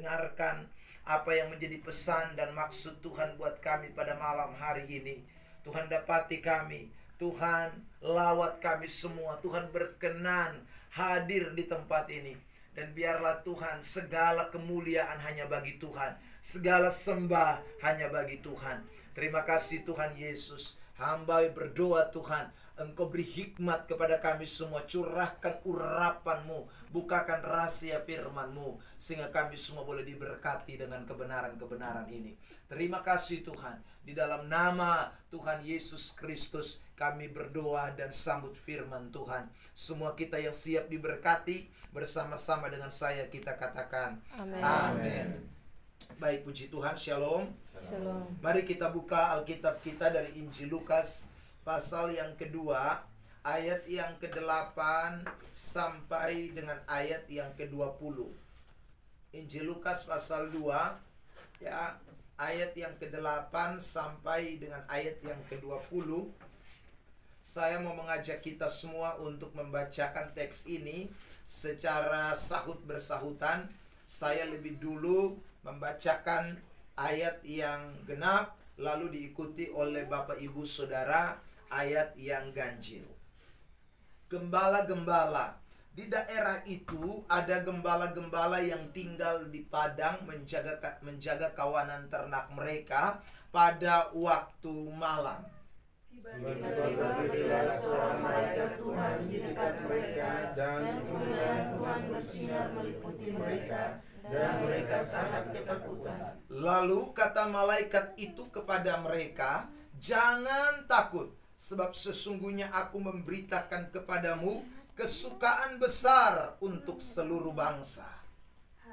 mendengarkan apa yang menjadi pesan dan maksud Tuhan buat kami pada malam hari ini. Tuhan dapati kami, Tuhan lawat kami semua, Tuhan berkenan hadir di tempat ini. Dan biarlah Tuhan, segala kemuliaan hanya bagi Tuhan, segala sembah hanya bagi Tuhan. Terima kasih Tuhan Yesus. Hamba berdoa Tuhan, Engkau beri hikmat kepada kami semua. Curahkan urapan-Mu, bukakan rahasia firman-Mu, sehingga kami semua boleh diberkati dengan kebenaran-kebenaran ini. Terima kasih Tuhan. Di dalam nama Tuhan Yesus Kristus kami berdoa dan sambut firman Tuhan. Semua kita yang siap diberkati, bersama-sama dengan saya kita katakan amin. Amin. Baik, puji Tuhan. Shalom. Shalom. Mari kita buka Alkitab kita dari Injil Lukas pasal yang kedua, ayat yang ke-8 sampai dengan ayat yang ke-20. Injil Lukas pasal 2, ya, ayat yang ke-8 sampai dengan ayat yang ke-20. Saya mau mengajak kita semua untuk membacakan teks ini secara sahut bersahutan. Saya lebih dulu membacakan ayat yang genap, lalu diikuti oleh Bapak Ibu Saudara ayat yang ganjil. Gembala-gembala. Di daerah itu ada gembala-gembala yang tinggal di padang menjaga kawanan ternak mereka pada waktu malam. Tiba-tiba berdirilah seorang malaikat Tuhan di dekat mereka, dan kemuliaan Tuhan bersinar meliputi mereka, dan mereka sangat ketakutan. Lalu kata malaikat itu kepada mereka, "Jangan takut, sebab sesungguhnya aku memberitakan kepadamu kesukaan besar untuk seluruh bangsa.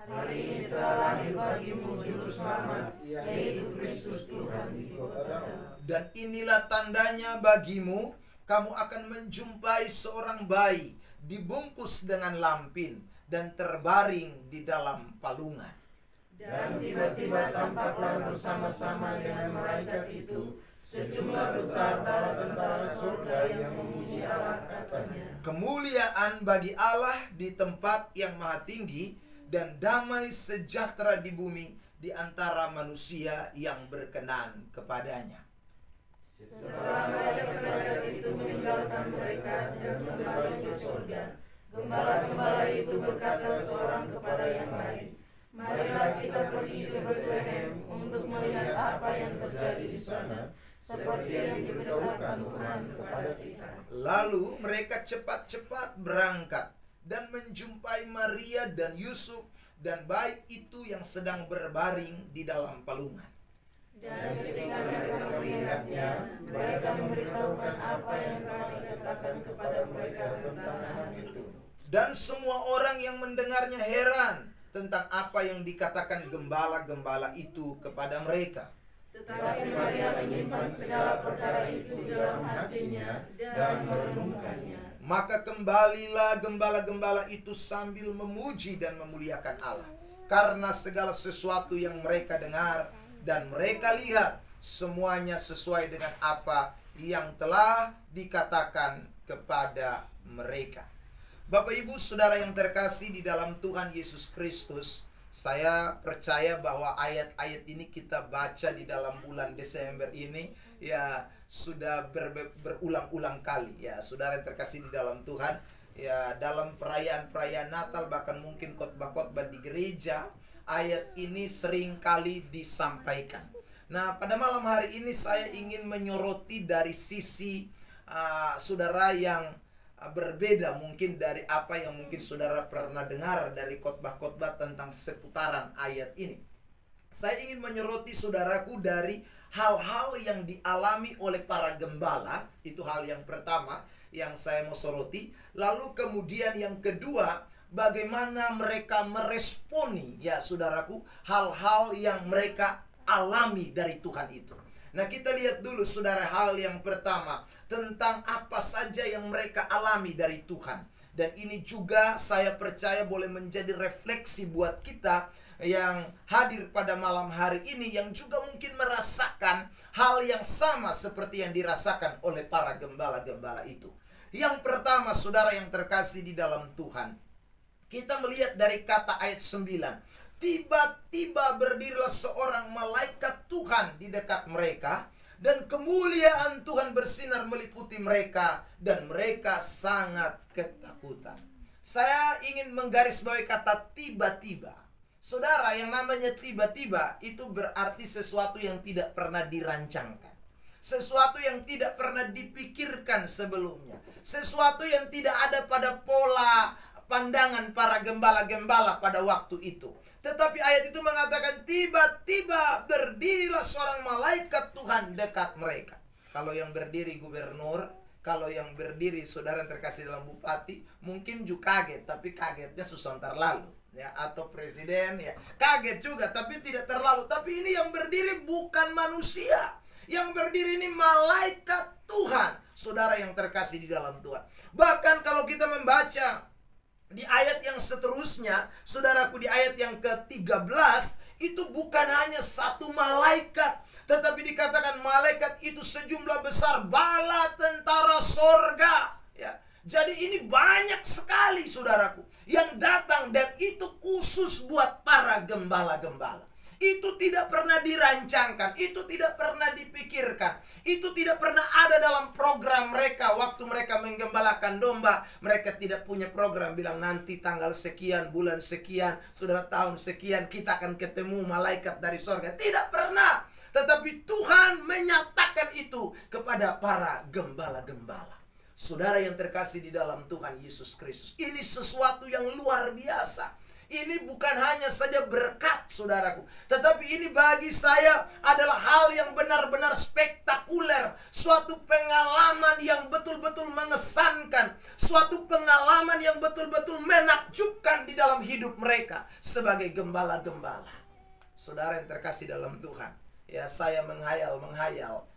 Hari ini telah lahir bagimu juru selamat, yaitu Kristus Tuhan di kota Daud. Dan inilah tandanya bagimu, kamu akan menjumpai seorang bayi dibungkus dengan lampin dan terbaring di dalam palungan." Dan tiba-tiba tampaklah bersama-sama dengan malaikat itu sejumlah besar bala tentara surga yang memuji Allah, katanya, "Kemuliaan bagi Allah di tempat yang maha tinggi, dan damai sejahtera di bumi di antara manusia yang berkenan kepadanya." Setelah malaikat-malaikat itu meninggalkan mereka dan kembali ke surga, gembala-gembala itu berkata seorang kepada yang lain, "Marilah kita pergi ke Betlehem untuk melihat apa yang terjadi di sana, seperti yang diberitahukan Tuhan kepada kita." Lalu mereka cepat-cepat berangkat dan menjumpai Maria dan Yusuf dan bayi itu yang sedang berbaring di dalam palungan. Dan ketika mereka melihatnya, mereka memberitahukan apa yang telah dikatakan kepada mereka tentang anak itu. Dan semua orang yang mendengarnya heran tentang apa yang dikatakan gembala-gembala itu kepada mereka. Tetapi Maria menyimpan segala perkara itu dalam hatinya dan merenungkannya. Maka kembalilah gembala-gembala itu sambil memuji dan memuliakan Allah, karena segala sesuatu yang mereka dengar dan mereka lihat, semuanya sesuai dengan apa yang telah dikatakan kepada mereka. Bapak Ibu Saudara yang terkasih di dalam Tuhan Yesus Kristus, saya percaya bahwa ayat-ayat ini kita baca di dalam bulan Desember ini ya sudah berulang-ulang kali ya, saudara yang terkasih di dalam Tuhan. Ya, dalam perayaan-perayaan Natal, bahkan mungkin khotbah-khotbah di gereja, ayat ini sering kali disampaikan. Nah, pada malam hari ini saya ingin menyoroti dari sisi saudara yang berbeda mungkin dari apa yang mungkin saudara pernah dengar dari khotbah-khotbah tentang seputaran ayat ini. Saya ingin menyoroti saudaraku dari hal-hal yang dialami oleh para gembala. Itu hal yang pertama yang saya mau soroti. Lalu kemudian yang kedua, bagaimana mereka meresponi ya saudaraku hal-hal yang mereka alami dari Tuhan itu. Nah, kita lihat dulu saudara hal yang pertama tentang apa saja yang mereka alami dari Tuhan. Dan ini juga saya percaya boleh menjadi refleksi buat kita yang hadir pada malam hari ini, yang juga mungkin merasakan hal yang sama seperti yang dirasakan oleh para gembala-gembala itu. Yang pertama saudara yang terkasih di dalam Tuhan, kita melihat dari kata ayat 9. tiba-tiba berdirilah seorang malaikat Tuhan di dekat mereka, dan kemuliaan Tuhan bersinar meliputi mereka, dan mereka sangat ketakutan. Saya ingin menggarisbawahi kata tiba-tiba. Saudara, yang namanya tiba-tiba itu berarti sesuatu yang tidak pernah dirancangkan, sesuatu yang tidak pernah dipikirkan sebelumnya, sesuatu yang tidak ada pada pola pandangan para gembala-gembala pada waktu itu. Tetapi ayat itu mengatakan tiba-tiba berdirilah seorang malaikat Tuhan dekat mereka. Kalau yang berdiri gubernur, kalau yang berdiri saudara yang terkasih dalam bupati, mungkin juga kaget, tapi kagetnya sebentar lalu. Ya, atau presiden, ya kaget juga, tapi tidak terlalu. Tapi ini yang berdiri bukan manusia. Yang berdiri ini malaikat Tuhan, saudara yang terkasih di dalam Tuhan. Bahkan kalau kita membaca di ayat yang seterusnya, saudaraku, di ayat yang ke-13, itu bukan hanya satu malaikat, tetapi dikatakan malaikat itu sejumlah besar bala tentara sorga. Ya. Jadi ini banyak sekali, saudaraku, yang datang, dan itu khusus buat para gembala-gembala. Itu tidak pernah dirancangkan, itu tidak pernah dipikirkan, itu tidak pernah ada dalam program mereka waktu mereka menggembalakan domba. Mereka tidak punya program bilang nanti tanggal sekian, bulan sekian, saudara, tahun sekian kita akan ketemu malaikat dari sorga. Tidak pernah. Tetapi Tuhan menyatakan itu kepada para gembala-gembala. Saudara yang terkasih di dalam Tuhan Yesus Kristus, ini sesuatu yang luar biasa. Ini bukan hanya saja berkat, saudaraku, tetapi ini bagi saya adalah hal yang benar-benar spektakuler. Suatu pengalaman yang betul-betul mengesankan, suatu pengalaman yang betul-betul menakjubkan di dalam hidup mereka sebagai gembala-gembala. Saudara yang terkasih dalam Tuhan, ya saya menghayal,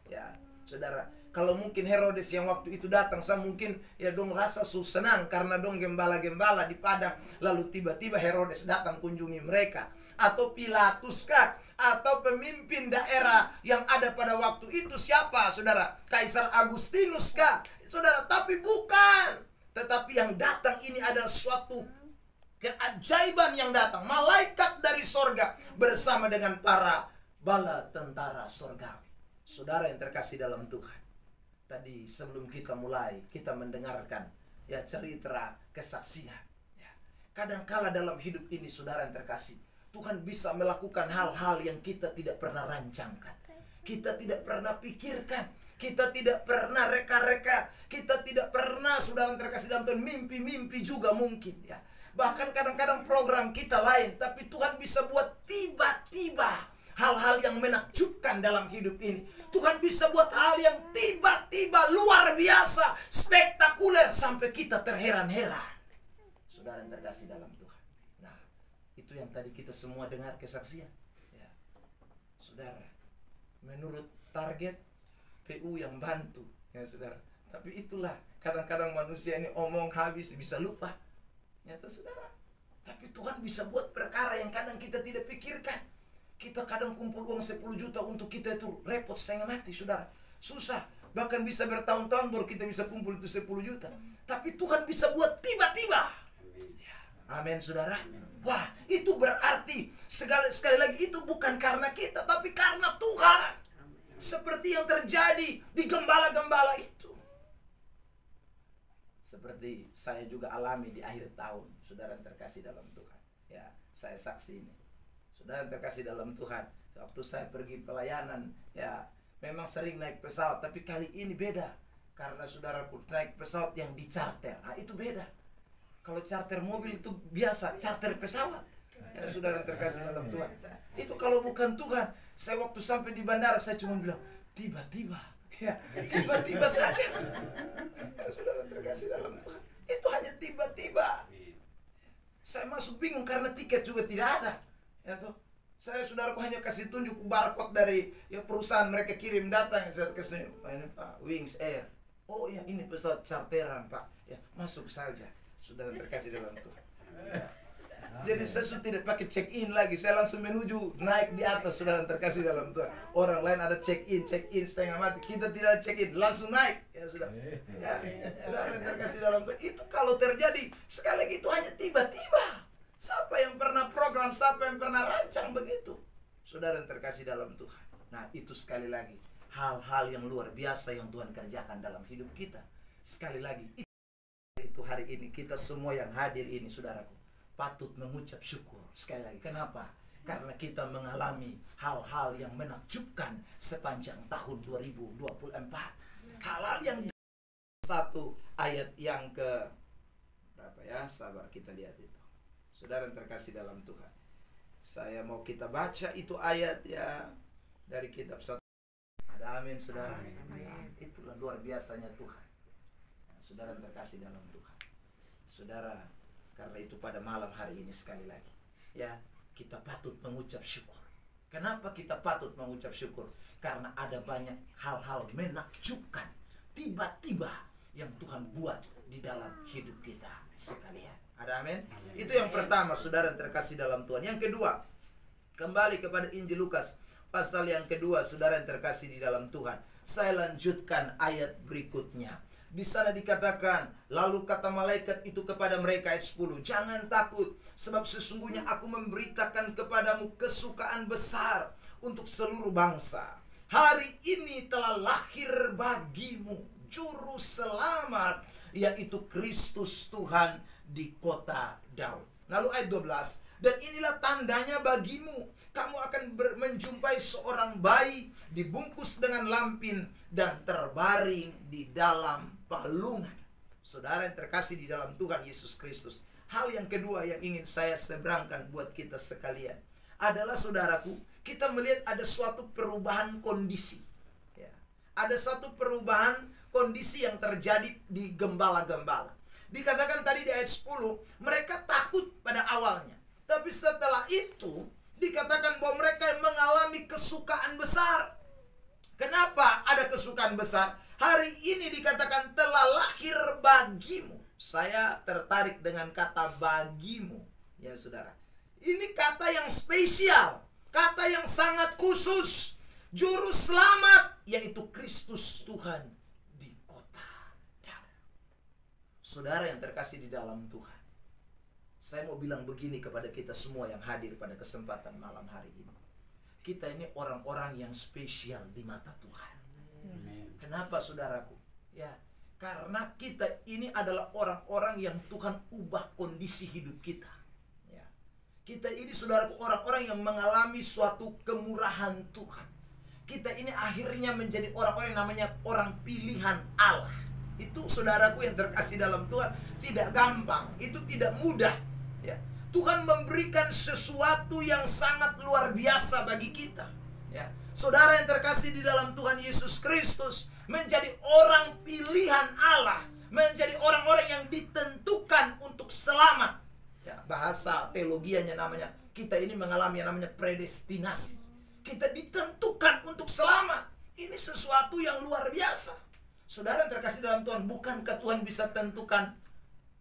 ya saudara. Kalau mungkin Herodes yang waktu itu datang, saya mungkin ya dong rasa senang karena dong gembala-gembala di padang. Lalu tiba-tiba Herodes datang kunjungi mereka. Atau Pilatus kah? Atau pemimpin daerah yang ada pada waktu itu siapa, saudara? Kaisar Agustinus kah? Saudara, tapi bukan. Tetapi yang datang ini adalah suatu keajaiban yang datang. Malaikat dari sorga bersama dengan para bala tentara sorgawi. Saudara yang terkasih dalam Tuhan, tadi sebelum kita mulai, kita mendengarkan ya cerita kesaksian. Ya. Kadangkala dalam hidup ini, saudara yang terkasih, Tuhan bisa melakukan hal-hal yang kita tidak pernah rancangkan, kita tidak pernah pikirkan, kita tidak pernah reka-reka, kita tidak pernah, saudara yang terkasih dalam Tuhan, mimpi-mimpi juga mungkin ya. Bahkan kadang-kadang program kita lain, tapi Tuhan bisa buat tiba-tiba hal-hal yang menakjubkan dalam hidup ini. Tuhan bisa buat hal yang tiba-tiba luar biasa, spektakuler, sampai kita terheran-heran. Saudara yang terkasih dalam Tuhan. Nah, itu yang tadi kita semua dengar kesaksian. Ya. Saudara, menurut target PU yang bantu, ya saudara. Tapi itulah kadang-kadang manusia ini omong habis bisa lupa. Ya tuh saudara. Tapi Tuhan bisa buat perkara yang kadang kita tidak pikirkan. Kita kadang kumpul uang 10 juta untuk kita itu repot setengah mati, saudara. Susah. Bahkan bisa bertahun-tahun baru kita bisa kumpul itu 10 juta. Tapi Tuhan bisa buat tiba-tiba. Ya. Amin, saudara. Wah, itu berarti sekali lagi itu bukan karena kita, tapi karena Tuhan. Seperti yang terjadi di gembala-gembala itu. Seperti saya juga alami di akhir tahun, saudara yang terkasih dalam Tuhan. Ya, saya saksi ini. Saudara yang terkasih dalam Tuhan, waktu saya pergi pelayanan, ya memang sering naik pesawat, tapi kali ini beda. Karena saudaraku naik pesawat yang dicarter, nah itu beda. Kalau charter mobil itu biasa, charter pesawat. Ya saudara yang terkasih dalam Tuhan, itu kalau bukan Tuhan, saya waktu sampai di bandara, saya cuma bilang, tiba-tiba, ya tiba-tiba saja. Ya saudara yang terkasih dalam Tuhan, itu hanya tiba-tiba. Saya masuk bingung karena tiket juga tidak ada. Ya tuh, saya saudaraku hanya kasih tunjuk barcode dari ya perusahaan mereka kirim datang. Saya kasih, oh, ini Pak, Wings Air. Oh ya, ini pesawat charteran Pak. Ya, masuk saja. Saudara terkasih dalam Tuhan. Ya. Jadi saya sudah tidak pakai check in lagi. Saya langsung menuju naik di atas, saudara terkasih dalam Tuhan. Orang lain ada check in setengah mati. Kita tidak check in, langsung naik. Ya sudah. Ya, saudara terkasih dalam Tuhan. Itu kalau terjadi sekali lagi itu hanya tiba-tiba. Siapa yang pernah program, siapa yang pernah rancang begitu? Saudara yang terkasih dalam Tuhan. Nah, itu sekali lagi hal-hal yang luar biasa yang Tuhan kerjakan dalam hidup kita. Sekali lagi, itu hari ini kita semua yang hadir ini, saudaraku, patut mengucap syukur. Sekali lagi, kenapa? Karena kita mengalami hal-hal yang menakjubkan sepanjang tahun 2024. Hal-hal yang satu ayat yang ke berapa ya? Sabar, kita lihat itu. Saudara yang terkasih dalam Tuhan, saya mau kita baca itu ayat ya dari kitab 1. Ada amin, saudara. Amin. Itulah luar biasanya Tuhan. Nah, saudara yang terkasih dalam Tuhan, saudara, karena itu pada malam hari ini sekali lagi, ya, kita patut mengucap syukur. Kenapa kita patut mengucap syukur? Karena ada banyak hal-hal menakjubkan tiba-tiba yang Tuhan buat di dalam hidup kita sekalian. Ada amin? Itu yang pertama, saudara yang terkasih dalam Tuhan. Yang kedua, kembali kepada Injil Lukas pasal yang kedua, saudara yang terkasih di dalam Tuhan. Saya lanjutkan ayat berikutnya. Di sana dikatakan, lalu kata malaikat itu kepada mereka, ayat 10, jangan takut, sebab sesungguhnya aku memberitakan kepadamu kesukaan besar untuk seluruh bangsa. Hari ini telah lahir bagimu juru selamat, yaitu Kristus Tuhan di kota Daud. Lalu ayat 12, dan inilah tandanya bagimu, kamu akan menjumpai seorang bayi dibungkus dengan lampin dan terbaring di dalam palungan. Saudara yang terkasih di dalam Tuhan Yesus Kristus, hal yang kedua yang ingin saya seberangkan buat kita sekalian adalah, saudaraku, kita melihat ada suatu perubahan kondisi, ya. Ada satu perubahan kondisi yang terjadi di gembala-gembala. Dikatakan tadi di ayat 10, mereka takut pada awalnya, tapi setelah itu dikatakan bahwa mereka mengalami kesukaan besar. Kenapa ada kesukaan besar? Hari ini dikatakan telah lahir bagimu. Saya tertarik dengan kata bagimu, ya saudara. Ini kata yang spesial, kata yang sangat khusus. Juru selamat, yaitu Kristus Tuhan di kota Daud. Saudara yang terkasih di dalam Tuhan, saya mau bilang begini kepada kita semua yang hadir pada kesempatan malam hari ini. Kita ini orang-orang yang spesial di mata Tuhan. Amen. Kenapa, saudaraku? Ya, karena kita ini adalah orang-orang yang Tuhan ubah kondisi hidup kita. Ya. Kita ini, saudaraku, orang-orang yang mengalami suatu kemurahan Tuhan. Kita ini akhirnya menjadi orang-orang yang namanya orang pilihan Allah. Itu, saudaraku yang terkasih dalam Tuhan, tidak gampang, itu tidak mudah. Ya. Tuhan memberikan sesuatu yang sangat luar biasa bagi kita. Ya. Saudara yang terkasih di dalam Tuhan Yesus Kristus, menjadi orang pilihan Allah, menjadi orang-orang yang ditentukan untuk selamat. Ya, bahasa teologianya namanya, kita ini mengalami yang namanya predestinasi. Kita ditentukan untuk selamat. Ini sesuatu yang luar biasa. Saudara yang terkasih dalam Tuhan, bukankah Tuhan bisa tentukan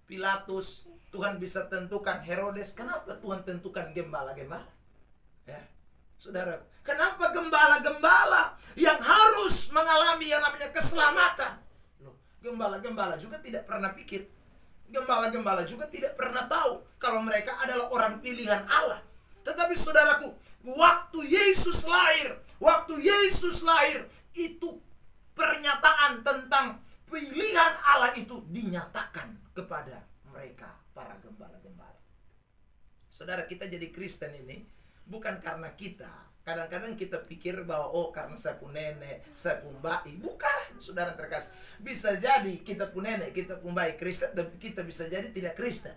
Pilatus, Tuhan bisa tentukan Herodes? Kenapa Tuhan tentukan gembala-gembala? Ya, saudara, kenapa gembala-gembala yang harus mengalami yang namanya keselamatan? Loh, gembala-gembala juga tidak pernah pikir. Gembala-gembala juga tidak pernah tahu kalau mereka adalah orang pilihan Allah. Tetapi saudaraku, waktu Yesus lahir, itu pernyataan tentang pilihan Allah itu dinyatakan kepada mereka, para gembala-gembala. Saudara, kita jadi Kristen ini bukan karena kita. Kadang-kadang kita pikir bahwa karena saya pun nenek, saya pun bayi. Bukan, saudara terkasih. Bisa jadi kita pun nenek, kita pun bayi Kristen, tapi kita bisa jadi tidak Kristen.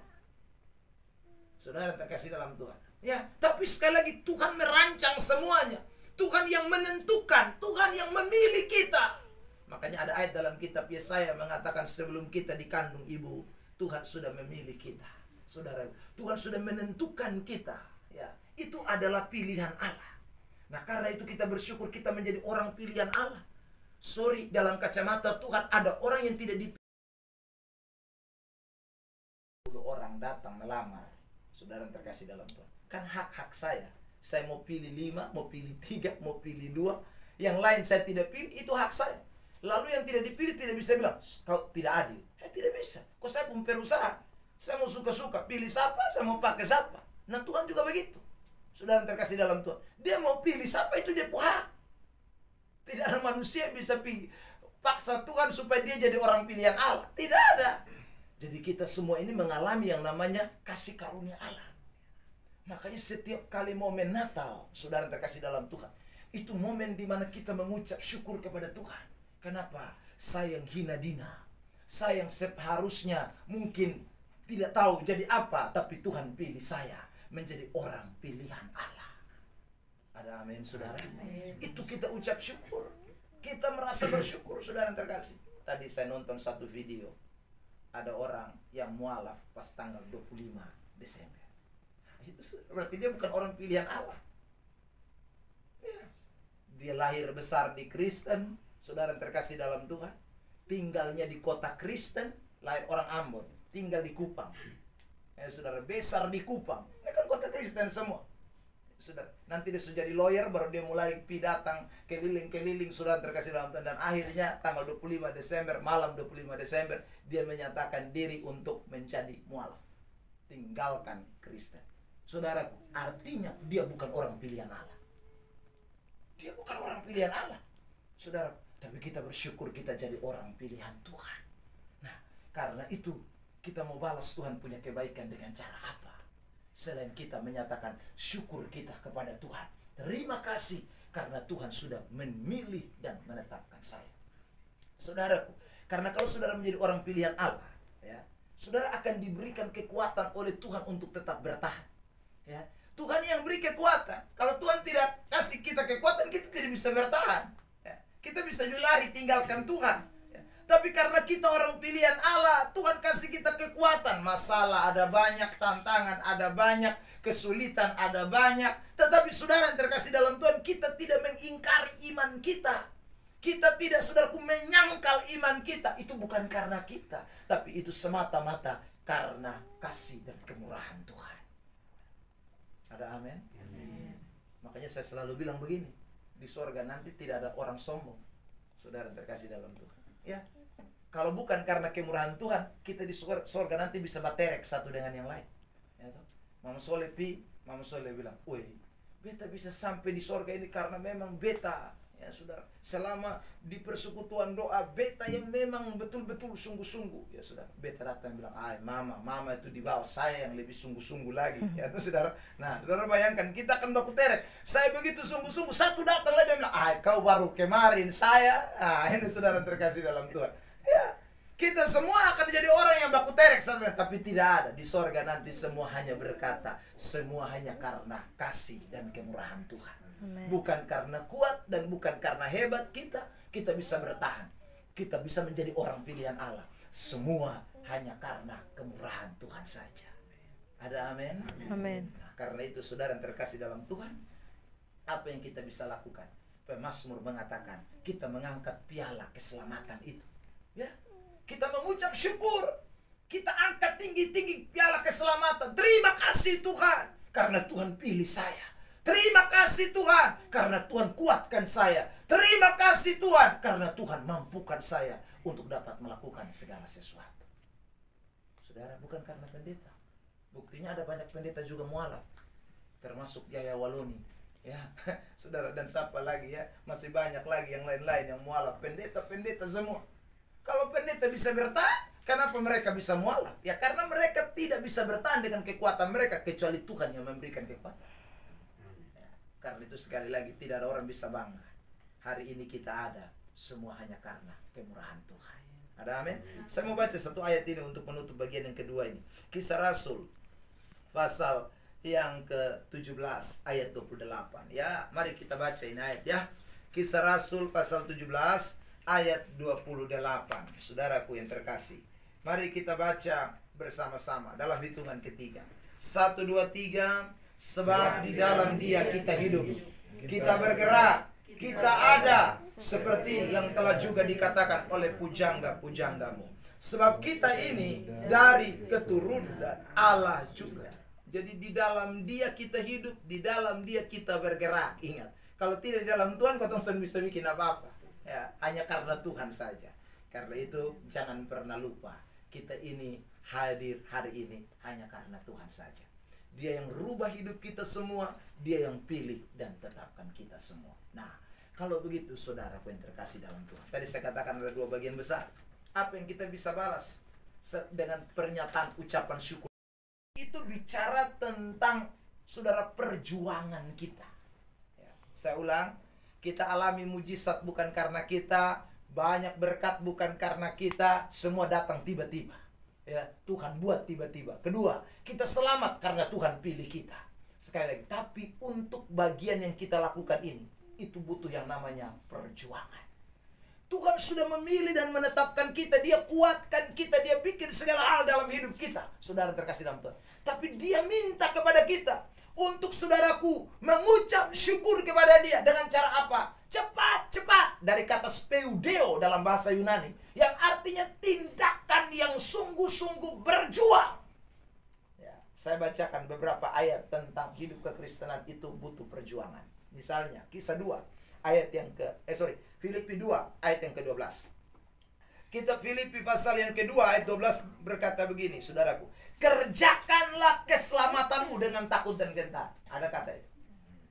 Saudara terkasih dalam Tuhan. Ya, tapi sekali lagi Tuhan merancang semuanya. Tuhan yang menentukan, Tuhan yang memilih kita. Makanya ada ayat dalam kitab Yesaya mengatakan sebelum kita dikandung ibu, Tuhan sudah memilih kita. Saudara, Tuhan sudah menentukan kita. Ya, itu adalah pilihan Allah. Nah, karena itu kita bersyukur kita menjadi orang pilihan Allah. Sorry, dalam kacamata Tuhan ada orang yang tidak dipilih. 10 orang datang melamar. Saudara yang terkasih dalam Tuhan, kan hak-hak saya. Saya mau pilih 5, mau pilih 3, mau pilih 2. Yang lain saya tidak pilih, itu hak saya. Lalu yang tidak dipilih tidak bisa bilang, kau tidak adil. Tidak bisa. Kok saya pun perusahaan. Saya mau suka-suka, pilih siapa, saya mau pakai siapa. Nah Tuhan juga begitu. Saudara terkasih dalam Tuhan. Dia mau pilih siapa, itu dia hak. Tidak ada manusia yang bisa paksa Tuhan supaya dia jadi orang pilihan Allah. Tidak ada. Jadi kita semua ini mengalami yang namanya kasih karunia Allah. Makanya setiap kali momen Natal, saudara terkasih dalam Tuhan, itu momen di mana kita mengucap syukur kepada Tuhan. Kenapa? Saya yang hina dina. Saya yang seharusnya mungkin tidak tahu jadi apa, tapi Tuhan pilih saya menjadi orang pilihan Allah. Ada amin, saudara? Itu kita ucap syukur. Kita merasa bersyukur, saudara terkasih. Tadi saya nonton satu video. Ada orang yang mualaf pas tanggal 25 Desember. Itu berarti dia bukan orang pilihan Allah. Ya. Dia lahir besar di Kristen, saudara terkasih dalam Tuhan. Tinggalnya di kota Kristen, lahir orang Ambon, tinggal di Kupang. Ya, saudara, besar di Kupang. Ini kan kota Kristen semua. Saudara, nanti dia sudah jadi lawyer, baru dia mulai datang keliling-keliling, saudara terkasih dalam Tuhan. Dan akhirnya tanggal 25 Desember, malam 25 Desember, dia menyatakan diri untuk menjadi mualaf. Tinggalkan Kristen. Saudaraku, artinya dia bukan orang pilihan Allah. Dia bukan orang pilihan Allah. Saudara, tapi kita bersyukur kita jadi orang pilihan Tuhan. Nah, karena itu kita mau balas Tuhan punya kebaikan dengan cara apa? Selain kita menyatakan syukur kita kepada Tuhan. Terima kasih karena Tuhan sudah memilih dan menetapkan saya. Saudaraku, karena kalau saudara menjadi orang pilihan Allah, ya, saudara akan diberikan kekuatan oleh Tuhan untuk tetap bertahan. Ya, Tuhan yang beri kekuatan. Kalau Tuhan tidak kasih kita kekuatan, kita tidak bisa bertahan. Ya, kita bisa lari tinggalkan Tuhan. Tapi karena kita orang pilihan Allah, Tuhan kasih kita kekuatan. Masalah ada banyak, tantangan ada banyak, kesulitan ada banyak. Tetapi saudara yang terkasih dalam Tuhan, kita tidak mengingkari iman kita. Kita tidak, saudaraku, menyangkal iman kita. Itu bukan karena kita, tapi itu semata-mata karena kasih dan kemurahan Tuhan. Ada amin? Amin. Makanya saya selalu bilang begini, di sorga nanti tidak ada orang sombong, saudara terkasih dalam Tuhan. Ya, kalau bukan karena kemurahan Tuhan, kita di sorga nanti bisa baterek satu dengan yang lain. Ya, toh? Mama Soleh bilang, woi, beta bisa sampai di sorga ini karena memang beta, ya saudara, selama di persekutuan doa, beta yang memang betul-betul sungguh-sungguh. Ya saudara, beta datang bilang, mama itu di bawah saya yang lebih sungguh-sungguh lagi. Ya toh saudara. Nah, saudara bayangkan, kita akan baku terek. Saya begitu sungguh-sungguh, satu datang lagi dan bilang, kau baru kemarin saya. Ini saudara terkasih dalam Tuhan. Ya, kita semua akan jadi orang yang baku terek, saudara. Tapi tidak ada. Di sorga nanti semua hanya berkata, semua hanya karena kasih dan kemurahan Tuhan. Amen. Bukan karena kuat dan bukan karena hebat kita bisa bertahan. Kita bisa menjadi orang pilihan Allah. Semua hanya karena kemurahan Tuhan saja. Ada amin? Amin. Nah, karena itu saudara yang terkasih dalam Tuhan, apa yang kita bisa lakukan? Pemazmur mengatakan, kita mengangkat piala keselamatan itu. Ya, kita mengucap syukur. Kita angkat tinggi-tinggi piala keselamatan. Terima kasih Tuhan, karena Tuhan pilih saya. Terima kasih Tuhan, karena Tuhan kuatkan saya. Terima kasih Tuhan, karena Tuhan mampukan saya untuk dapat melakukan segala sesuatu. Saudara, bukan karena pendeta. Buktinya ada banyak pendeta juga mualaf, termasuk Yaya Waloni. Ya, saudara, dan siapa lagi ya? Masih banyak lagi yang lain-lain yang mualaf. Pendeta-pendeta semua. Kalau pendeta bisa bertahan, kenapa mereka bisa mualaf? Ya karena mereka tidak bisa bertahan dengan kekuatan mereka, kecuali Tuhan yang memberikan kekuatan. Karena itu sekali lagi tidak ada orang bisa bangga. Hari ini kita ada, semua hanya karena kemurahan Tuhan. Ada amin? Saya mau baca satu ayat ini untuk menutup bagian yang kedua ini. Kisah Rasul pasal yang ke-17 ayat 28. Ya, mari kita baca ini ayat ya. Kisah Rasul pasal 17 ayat 28. Saudaraku yang terkasih, mari kita baca bersama-sama dalam hitungan ketiga. 1, 2, 3. Sebab di dalam Dia kita hidup, kita bergerak, kita ada, seperti yang telah juga dikatakan oleh pujangga-pujanggamu. Sebab kita ini dari keturunan Allah juga. Jadi di dalam Dia kita hidup, di dalam Dia kita bergerak. Ingat, kalau tidak di dalam Tuhan, kau tak bisa bikin apa-apa. Ya, hanya karena Tuhan saja. Karena itu jangan pernah lupa, kita ini hadir hari ini hanya karena Tuhan saja. Dia yang rubah hidup kita semua, Dia yang pilih dan tetapkan kita semua. Nah, kalau begitu saudaraku yang terkasih dalam Tuhan, tadi saya katakan ada dua bagian besar. Apa yang kita bisa balas dengan pernyataan ucapan syukur? Itu bicara tentang saudara perjuangan kita. Ya, saya ulang, kita alami mujizat bukan karena kita, banyak berkat bukan karena kita, semua datang tiba-tiba. Ya, Tuhan buat tiba-tiba. Kedua, kita selamat karena Tuhan pilih kita. Sekali lagi, tapi untuk bagian yang kita lakukan ini, itu butuh yang namanya perjuangan. Tuhan sudah memilih dan menetapkan kita. Dia kuatkan kita. Dia bikin segala hal dalam hidup kita. Saudara terkasih dalam Tuhan. Tapi Dia minta kepada kita untuk saudaraku mengucap syukur kepada Dia. Dengan cara apa? Cepat-cepat. Dari kata speudeo dalam bahasa Yunani, yang artinya tindakan yang sungguh-sungguh berjuang. Ya, saya bacakan beberapa ayat tentang hidup kekristenan itu butuh perjuangan. Misalnya Kisah 2 ayat yang Filipi 2 ayat yang ke-12. Kitab Filipi pasal yang kedua ayat 12 berkata begini, saudaraku, kerjakanlah keselamatanmu dengan takut dan gentar. Ada kata itu.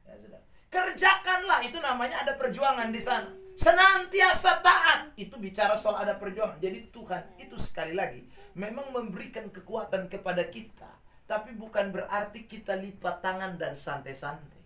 Ya, saudara. Kerjakanlah, itu namanya ada perjuangan di sana. Senantiasa taat, itu bicara soal ada perjuangan. Jadi Tuhan itu sekali lagi memang memberikan kekuatan kepada kita, tapi bukan berarti kita lipat tangan dan santai-santai.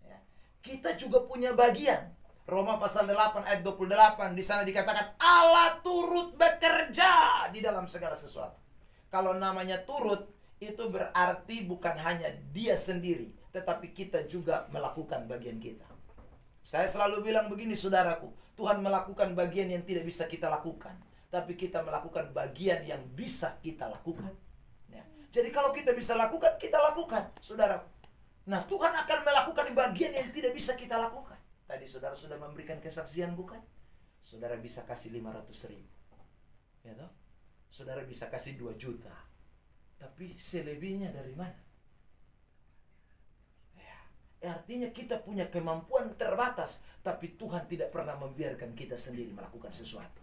Ya. Kita juga punya bagian. Roma pasal 8 ayat 28, di sana dikatakan Allah turut bekerja di dalam segala sesuatu. Kalau namanya turut, itu berarti bukan hanya Dia sendiri, tetapi kita juga melakukan bagian kita. Saya selalu bilang begini saudaraku, Tuhan melakukan bagian yang tidak bisa kita lakukan, tapi kita melakukan bagian yang bisa kita lakukan. Ya. Jadi kalau kita bisa lakukan, kita lakukan, saudaraku. Nah, Tuhan akan melakukan bagian yang tidak bisa kita lakukan. Tadi saudara sudah memberikan kesaksian bukan? Saudara bisa kasih 500.000. Ya toh? Saudara bisa kasih 2 juta. Tapi selebihnya dari mana? Ya, artinya kita punya kemampuan terbatas, tapi Tuhan tidak pernah membiarkan kita sendiri melakukan sesuatu.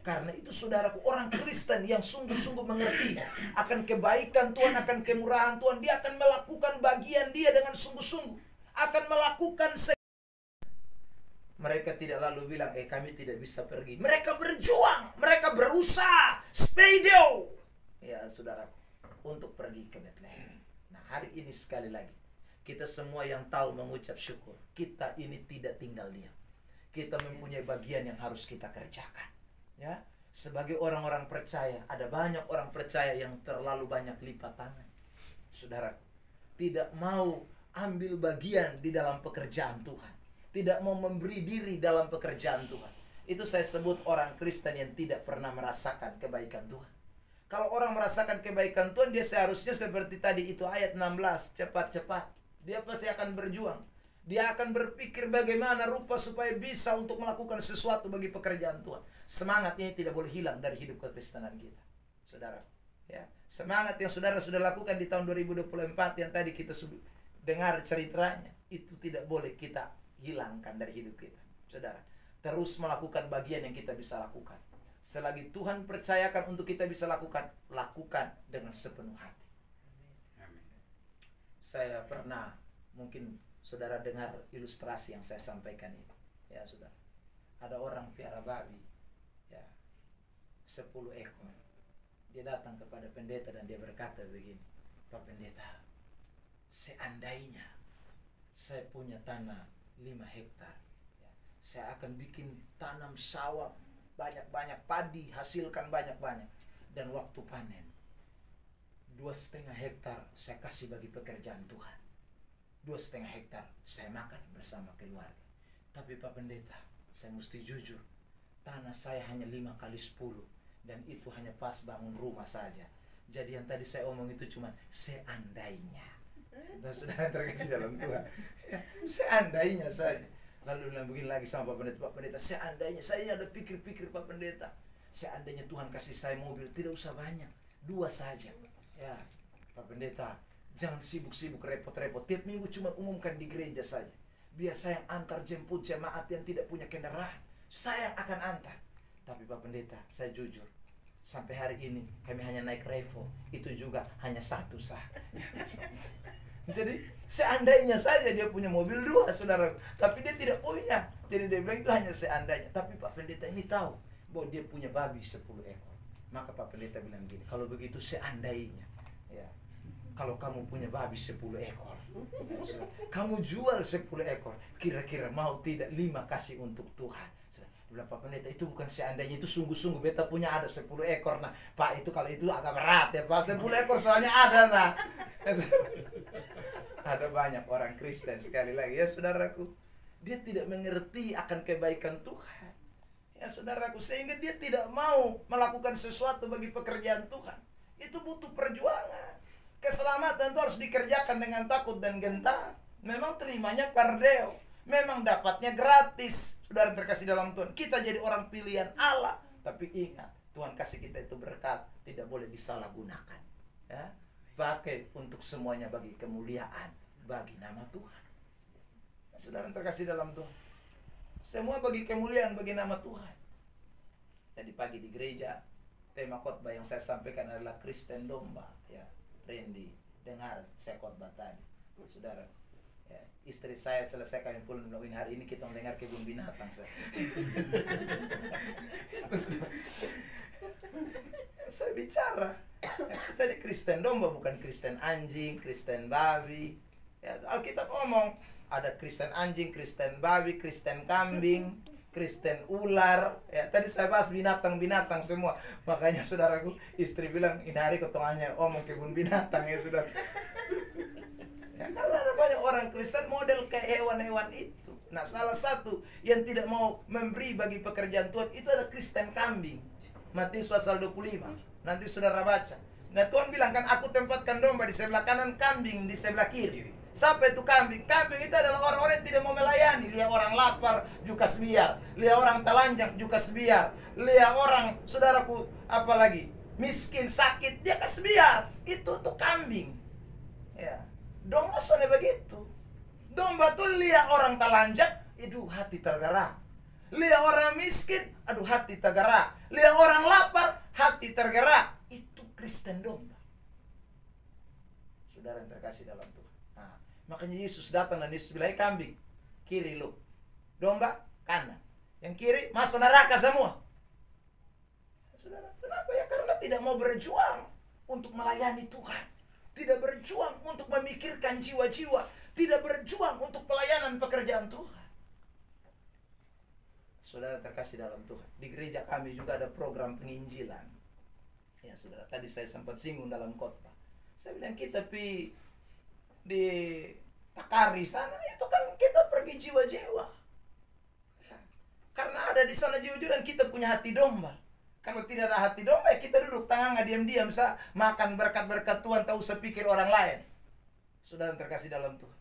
Karena itu saudaraku, orang Kristen yang sungguh-sungguh mengerti akan kebaikan Tuhan, akan kemurahan Tuhan, dia akan melakukan bagian dia dengan sungguh-sungguh. Akan melakukan mereka tidak lalu bilang, kami tidak bisa pergi. Mereka berjuang, mereka berusaha, speideo. Ya saudaraku, untuk pergi ke Bethlehem. Nah, hari ini sekali lagi, kita semua yang tahu mengucap syukur, kita ini tidak tinggal diam. Kita mempunyai bagian yang harus kita kerjakan. Ya, sebagai orang-orang percaya, ada banyak orang percaya yang terlalu banyak lipat tangan. Saudaraku, tidak mau ambil bagian di dalam pekerjaan Tuhan. Tidak mau memberi diri dalam pekerjaan Tuhan. Itu saya sebut orang Kristen yang tidak pernah merasakan kebaikan Tuhan. Kalau orang merasakan kebaikan Tuhan, dia seharusnya seperti tadi itu ayat 16, cepat-cepat. Dia pasti akan berjuang. Dia akan berpikir bagaimana rupa supaya bisa untuk melakukan sesuatu bagi pekerjaan Tuhan. Semangat ini tidak boleh hilang dari hidup kekristenan kita. Saudara, ya, semangat yang saudara sudah lakukan di tahun 2024 yang tadi kita sudah dengar ceritanya, itu tidak boleh kita hilangkan dari hidup kita. Saudara, terus melakukan bagian yang kita bisa lakukan. Selagi Tuhan percayakan untuk kita bisa lakukan, lakukan dengan sepenuh hati. Amin. Saya pernah, mungkin saudara dengar ilustrasi yang saya sampaikan ini. Ya saudara, ada orang piara babi, ya, 10 ekor. Dia datang kepada pendeta dan dia berkata begini, Pak Pendeta, seandainya saya punya tanah 5 hektar, ya, saya akan bikin tanam sawah banyak-banyak, padi hasilkan banyak-banyak, dan waktu panen 2,5 hektar saya kasih bagi pekerjaan Tuhan, 2,5 hektar saya makan bersama keluarga. Tapi Pak Pendeta, saya mesti jujur, tanah saya hanya 5 kali 10, dan itu hanya pas bangun rumah saja. Jadi yang tadi saya omong itu cuma seandainya. Dan saudara terkasih dalam Tuhan, ya, seandainya saja. Lalu bilang begini lagi sama Pak Pendeta, seandainya, saya ada pikir-pikir Pak Pendeta, seandainya Tuhan kasih saya mobil, tidak usah banyak, 2 saja. Ya, Pak Pendeta, jangan sibuk-sibuk repot-repot, tiap minggu cuma umumkan di gereja saja. Biar saya yang antar jemput jemaat yang tidak punya kendaraan, saya yang akan antar. Tapi Pak Pendeta, saya jujur, sampai hari ini kami hanya naik Revo, itu juga hanya satu sah. Jadi seandainya saja dia punya mobil 2, saudara, tapi dia tidak punya. Jadi dia bilang itu hanya seandainya. Tapi Pak Pendeta ini tahu bahwa dia punya babi 10 ekor. Maka Pak Pendeta bilang gini, kalau begitu seandainya, ya, kalau kamu punya babi 10 ekor, ya, kamu jual 10 ekor, kira-kira mau tidak 5 kasih untuk Tuhan? Bilang, Pak Pendeta, itu bukan seandainya, itu sungguh-sungguh beta punya ada 10 ekor. Nah Pak, itu kalau itu agak berat ya Pak, 10 ekor soalnya ada. Nah ada banyak orang Kristen, sekali lagi ya saudaraku, dia tidak mengerti akan kebaikan Tuhan, ya saudaraku, sehingga dia tidak mau melakukan sesuatu bagi pekerjaan Tuhan. Itu butuh perjuangan. Keselamatan itu harus dikerjakan dengan takut dan gentar. Memang terimanya pardeo, memang dapatnya gratis. Saudara terkasih dalam Tuhan, kita jadi orang pilihan Allah. Tapi ingat, Tuhan kasih kita itu berkat, tidak boleh disalahgunakan, ya. Pakai untuk semuanya bagi kemuliaan, bagi nama Tuhan. Saudara terkasih dalam Tuhan, semua bagi kemuliaan, bagi nama Tuhan. Tadi pagi di gereja, tema khotbah yang saya sampaikan adalah Kristen Domba. Ya, Randy, dengar saya khotbah tadi, saudara. Ya, istri saya selesai kami pulang bilang, hari ini kita mendengar kebun binatang. Saya bicara, ya, kita di Kristen Domba, bukan Kristen anjing, Kristen babi. Ya, Alkitab ngomong ada Kristen anjing, Kristen babi, Kristen kambing, Kristen ular. Ya, tadi saya bahas binatang-binatang semua. Makanya saudaraku, istri bilang, ini hari ketongannya omong kebun binatang ya saudara. Ya, karena ada banyak orang Kristen model kayak hewan-hewan itu. Nah, salah satu yang tidak mau memberi bagi pekerjaan Tuhan itu ada Kristen kambing. Matius pasal 25. Nanti saudara baca. Nah, Tuhan bilang kan, aku tempatkan domba di sebelah kanan, kambing di sebelah kiri. Siapa itu kambing? Kambing itu adalah orang-orang yang tidak mau melayani. Lihat orang lapar, juga sebiar. Lihat orang telanjang, juga sebiar. Lihat orang, saudaraku, apalagi miskin, sakit, dia kesebiar. Itu tuh kambing. Ya. Domba soalnya begitu. Domba tuh lihat orang telanjang, aduh hati tergerak. Lihat orang miskin, aduh hati tergerak. Lihat orang lapar, hati tergerak. Itu Kristen domba. Saudara yang terkasih dalam Tuhan. Nah, makanya Yesus datang dan Yesus bilang, kambing, kiri lu. Domba, kanan. Yang kiri, masuk neraka semua. Saudara, kenapa ya? Karena tidak mau berjuang untuk melayani Tuhan. Tidak berjuang untuk memikirkan jiwa-jiwa. Tidak berjuang untuk pelayanan pekerjaan Tuhan. Saudara terkasih dalam Tuhan, di gereja kami juga ada program penginjilan. Ya saudara, tadi saya sempat singgung dalam khotbah. Saya bilang kita di Takari sana, itu kan kita pergi jiwa-jiwa. Ya, karena ada di sana jiwa-jiwa dan kita punya hati domba. Kalau tidak ada hati domba, ya kita duduk tengah diam-diam, makan berkat-berkat Tuhan, tak usah pikir orang lain. Saudara terkasih dalam Tuhan.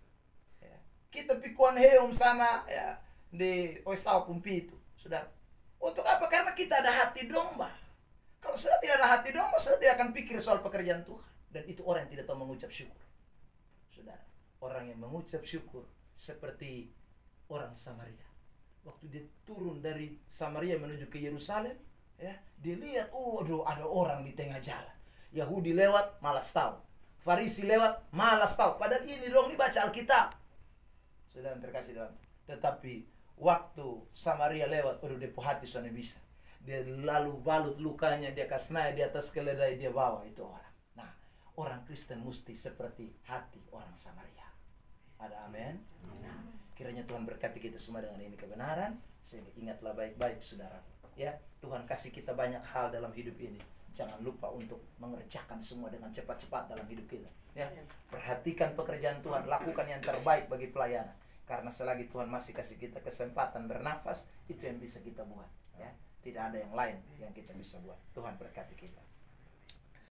Ya, kita pikuan heum sana, ya, di Oesau Kumpi itu, saudara. Untuk apa? Karena kita ada hati domba. Kalau sudah tidak ada hati domba, sudah tidak akan pikir soal pekerjaan Tuhan. Dan itu orang yang tidak tahu mengucap syukur. Saudara, orang yang mengucap syukur seperti orang Samaria. Waktu dia turun dari Samaria menuju ke Yerusalem, ya, dia lihat, aduh, ada orang di tengah jalan. Yahudi lewat, malas tahu. Farisi lewat, malas tahu. Padahal ini dong, ini baca Alkitab. Saudara terkasih dalam. Tetapi waktu Samaria lewat, aduh, dia hati soalnya bisa. Dia lalu balut lukanya, dia kasnai di atas keledai, dia bawa itu orang. Nah, orang Kristen mesti seperti hati orang Samaria. Ada amin? Nah, kiranya Tuhan berkati kita semua dengan ini kebenaran. Sehingga ingatlah baik-baik saudara. Ya, Tuhan kasih kita banyak hal dalam hidup ini. Jangan lupa untuk mengerjakan semua dengan cepat-cepat dalam hidup kita. Ya, perhatikan pekerjaan Tuhan, lakukan yang terbaik bagi pelayanan. Karena selagi Tuhan masih kasih kita kesempatan bernafas, itu yang bisa kita buat. Ya, tidak ada yang lain yang kita bisa buat. Tuhan berkati kita.